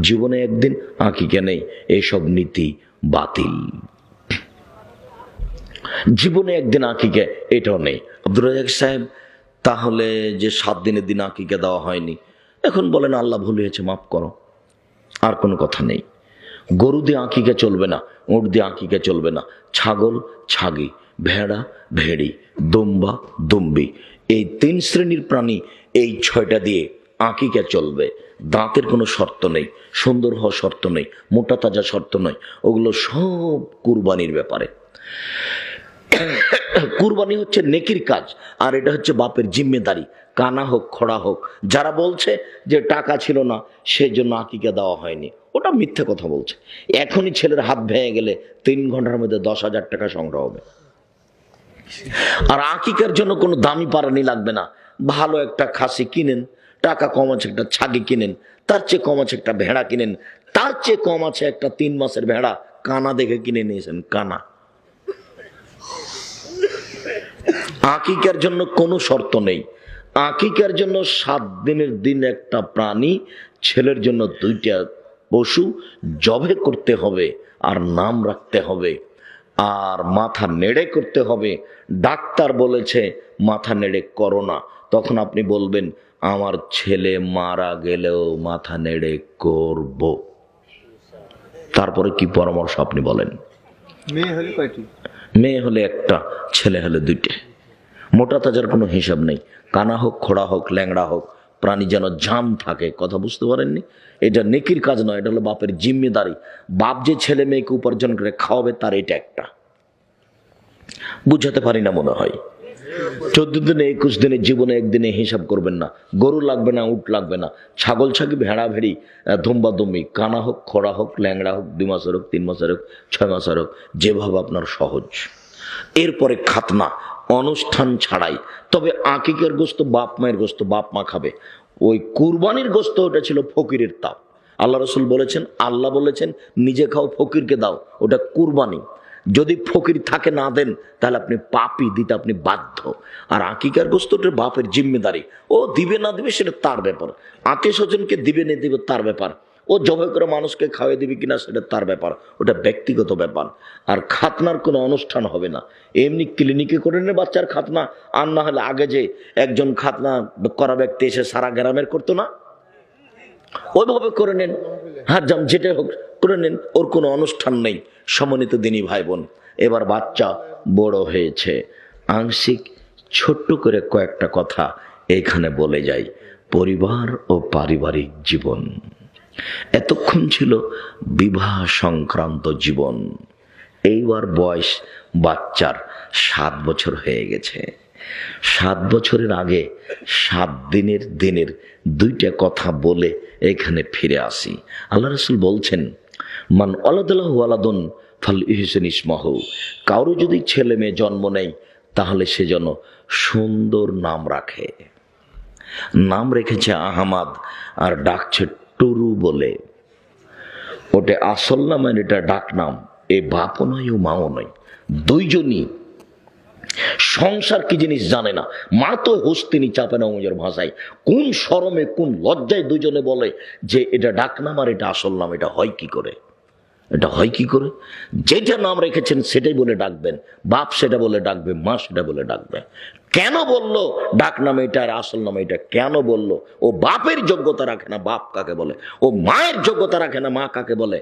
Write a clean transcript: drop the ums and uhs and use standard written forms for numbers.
জীবনে একদিন, আকিকা নেই, এইসব নীতি বাতিল। জীবনে একদিন আকিকা, এটাও নেই। আব্দুর রাজ্জাক সাহেব, তাহলে যে 7 দিনের দিন আকিকা দেওয়া হয়নি, এখন বলেন আল্লাহ ভুল হয়েছে, মাফ করো, আর কোনো কথা নেই। গরু দিয়ে আকিকা চলবে না, উট দিয়ে আকিকা চলবে না, ছাগল ছাগি, ভেড়া ভেড়ি, দুম্বা দুম্বি, এই 3 শ্রেণীর প্রাণী, এই 6টা দিয়ে আকিকা চলবে। দাঁতের কোনো শর্ত নেই, সুন্দর হওয়া শর্ত নেই, মোটা তাজা শর্ত নয়, ওগুলো সব কুরবানির ব্যাপারে। কুরবানি হচ্ছে নেকির কাজ, আর এটা হচ্ছে বাপের জিম্মেদারি। কানা হোক খোড়া হোক, যারা বলছে যে টাকা ছিল না সেই জন্য আকিকা দেওয়া হয়নি, ওটা মিথ্যে কথা বলছে। এখনই ছেলের হাত ভেঙে গেলে 3 ঘন্টার মধ্যে 10,000 টাকা সংগ্রহ হবে। আর আকিকার জন্য কোনো দামি পারানি লাগবে না, ভালো একটা খাসি কিনেন, টাকা কম আছে একটা ছাগি কিনেন, তার চেয়ে কম আছে একটা ভেড়া কিনেন, তার চেয়ে কম আছে একটা 3 মাসের ভেড়া কানা দেখে কিনে নিয়েছেন, কানা। আকিকার জন্য কোনো শর্ত নেই। আকিকার জন্য 7 দিনের দিন একটা প্রাণী, ছেলের জন্য 2টা পশু জবে করতে হবে, আর নাম রাখতে হবে, আর মাথা নেড়ে করতে হবে। ডাক্তার বলেছে মাথা নেড়ে করো না, তখন আপনি বলবেন আমার ছেলে মারা গেলেও মাথা নেড়ে করব। তারপরে কি পরামর্শ আপনি বলেন? মেয়ে হলে কয়টি? মেয়ে হলে একটা, ছেলে হলে 2টে। মোটা তাজার কোনো হিসাব নেই, কানা হোক খোড়া হোক ল্যাংড়া হোক, প্রাণী যেন জাম থাকে। কথা বুঝতে পারেননি? এটা নেকির কাজ নয়, এটা হলো বাপের জিম্মেদারি। বাপ যে ছেলে মেয়েকে উপার্জন করে খাওয়াবে, তার এটা একটা। বুঝাতে পারি না মনে হয়। 14 দিনে 21 দিনে জীবনে একদিনে হিসাব করবেন না। গরু লাগবে না, উট লাগবে না, ছাগল ছাগি ভেড়া ভেড়ি, দুম্বা দুম্বি, কানা হোক খোড়া হোক ল্যাংড়া হোক, 2 মাসের হোক 3 মাসের হোক 6 মাসের হোক, যেভাবে আপনার সহজ। এরপরে খাতনা, অনুষ্ঠান ছাড়াই। তবে আকিকের গোস্ত বাপ মায়ের গোস্ত, বাপ মা খাবে। ওই কুরবানির গোস্ত, ওটা ছিল ফকিরের তাপ। আল্লাহ রসুল বলেছেন, আল্লাহ বলেছেন নিজে খাও ফকিরকে দাও, ওটা কুরবানি। যদি ফকির থাকে না দেন, তাহলে আপনি পাপী, দিতে আপনি বাধ্য। আর আকিকার গোস্তটা বাপের জিম্মেদারি, ও দিবে না দিবে সেটা তার ব্যাপার। আত্মীয় স্বজনকে দিবে না দিবে তার ব্যাপার। ও জবাই করে মানুষকে খাওয়াই দিবে কিনা সেটা তার ব্যাপার, ওটা ব্যক্তিগত ব্যাপার। আর খাতনার কোনো অনুষ্ঠান হবে না, এমনি ক্লিনিকে করে নে বাচ্চার খাতনা। আর না হলে আগে যে একজন খাতনা করা ব্যক্তি এসে সারা গ্রামের করতো না, ওইভাবে করে নেন। হ্যাঁ, যেটা হোক করে নেন, ওর কোনো অনুষ্ঠান নেই। সম্মানিত দিনী ভাই বোন, এবার বাচ্চা বড় হয়েছে, আংশিক ছোট্ট করে কয়েকটা কথা এইখানে বলে যাই। পরিবার ও পারিবারিক জীবন, এতক্ষণ ছিল বিবাহ সংক্রান্ত জীবন। এইবার বয়স বাচ্চার 7 বছর হয়ে গেছে। 7 বছরের আগে 7 দিনের দিনের 2টা কথা বলে এখানে ফিরে আসি। আল্লাহ রাসূল বলছেন, মান ওয়ালাদাহু ওয়ালাদুন ফাল ইহসান ইসমাহু, কারো যদি ছেলে মেয়ে জন্ম নেয় তাহলে সে যেন সুন্দর নাম রাখে। নাম রেখেছে আহমাদ, আর ডাকছে টুরু বলে। ওটা আসল নাম, এটা ডাক নাম। এ বাপও নয়, ও মাও নয়, দুইজনই সংসার কি জিনিস জানে না। মা তো হস্তিনী চাপে না নিজের ভাষায়, কোন শরমে কোন লজ্জায় দুজনে বলে যে এটা ডাক নাম আর এটা আসল নাম। এটা হয় কি করে? এটা হয় কি করে? যেটা নাম রেখেছেন সেটাই বলে ডাকবেন। বাপ সেটা বলে ডাকবে, মা সেটা বলে ডাকবে। কেন বললো ডাক নাম এটা আর আসল নাম এটা? কেন বললো? ও বাপের যোগ্যতা রাখে না বাপ কাকে বলে, ও মায়ের যোগ্যতা রাখে না মা কাকে বলে।